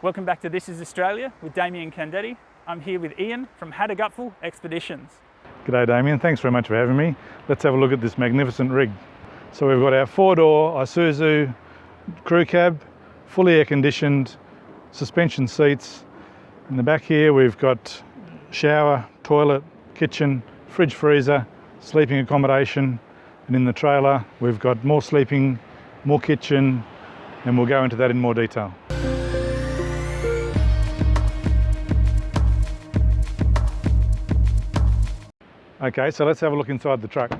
Welcome back to This is Australia with Damian and Candetti. I'm here with Ian from Hadagutful Expeditions. G'day Damian, thanks very much for having me. Let's have a look at this magnificent rig. So we've got our 4-door Isuzu crew cab, fully air conditioned, suspension seats. In the back here we've got shower, toilet, kitchen, fridge freezer, sleeping accommodation, and in the trailer we've got more sleeping, more kitchen, and we'll go into that in more detail. Okay, so let's have a look inside the truck.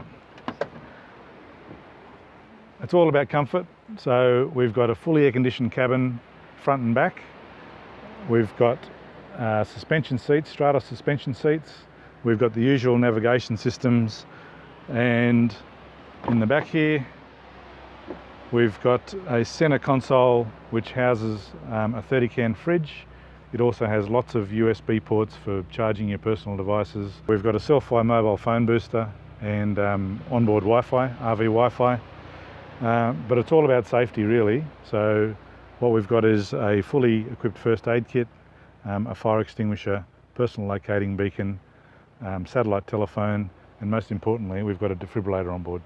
It's all about comfort. So we've got a fully air-conditioned cabin, front and back. We've got suspension seats, strata suspension seats. We've got the usual navigation systems, and in the back here we've got a centre console which houses a 30-can fridge. It also has lots of USB ports for charging your personal devices. We've got a self-fly mobile phone booster and onboard Wi-Fi, RV Wi-Fi. But it's all about safety really. So what we've got is a fully equipped first aid kit, a fire extinguisher, personal locating beacon, satellite telephone, and most importantly we've got a defibrillator on board.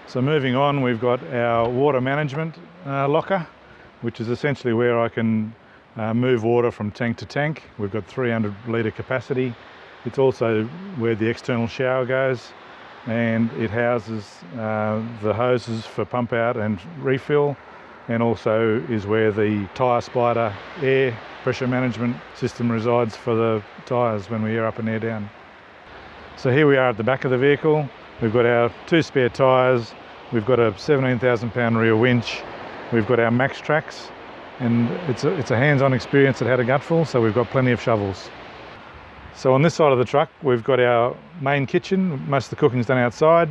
So moving on, we've got our water management locker, which is essentially where I can move water from tank to tank. We've got 300 litre capacity. It's also where the external shower goes, and it houses the hoses for pump out and refill, and also is where the tyre spider air pressure management system resides for the tyres when we air up and air down. So here we are at the back of the vehicle. We've got our 2 spare tyres, we've got a 17,000 pound rear winch, we've got our max tracks, and it's a hands-on experience at Hadagutful, so we've got plenty of shovels. So on this side of the truck we've got our main kitchen. Most of the cooking's done outside.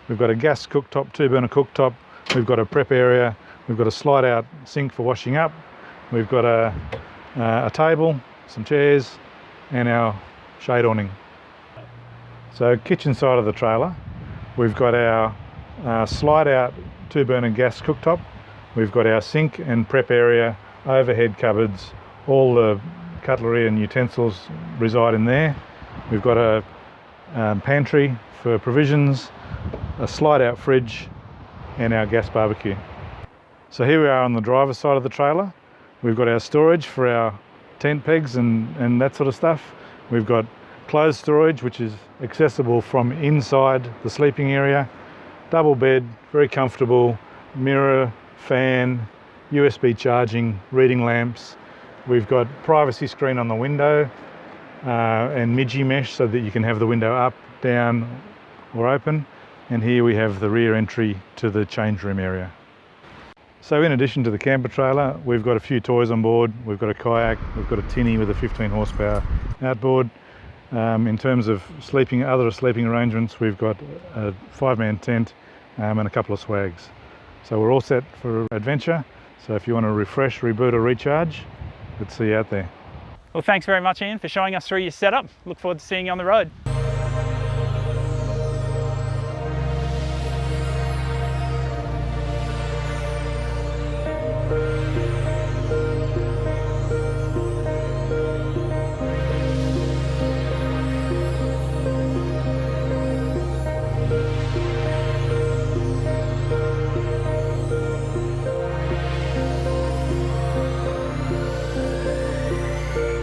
We've got a gas cooktop, 2-burner cooktop, we've got a prep area, we've got a slide-out sink for washing up, we've got a table, some chairs, and our shade awning. So kitchen side of the trailer, we've got our slide-out 2-burner gas cooktop. We've got our sink and prep area, overhead cupboards, all the cutlery and utensils reside in there. We've got a pantry for provisions, a slide-out fridge, and our gas barbecue. So here we are on the driver's side of the trailer. We've got our storage for our tent pegs and that sort of stuff. We've got clothes storage, which is accessible from inside the sleeping area. Double bed, very comfortable, mirror, fan, USB charging, reading lamps. We've got privacy screen on the window and midgie mesh so that you can have the window up, down or open. And here we have the rear entry to the change room area. So in addition to the camper trailer, we've got a few toys on board. We've got a kayak, we've got a tinny with a 15 horsepower outboard. In terms of other sleeping arrangements, we've got a 5-man tent and a couple of swags. So we're all set for adventure. So if you want to refresh, reboot or recharge, let's see you out there. Well, thanks very much Ian for showing us through your setup. Look forward to seeing you on the road.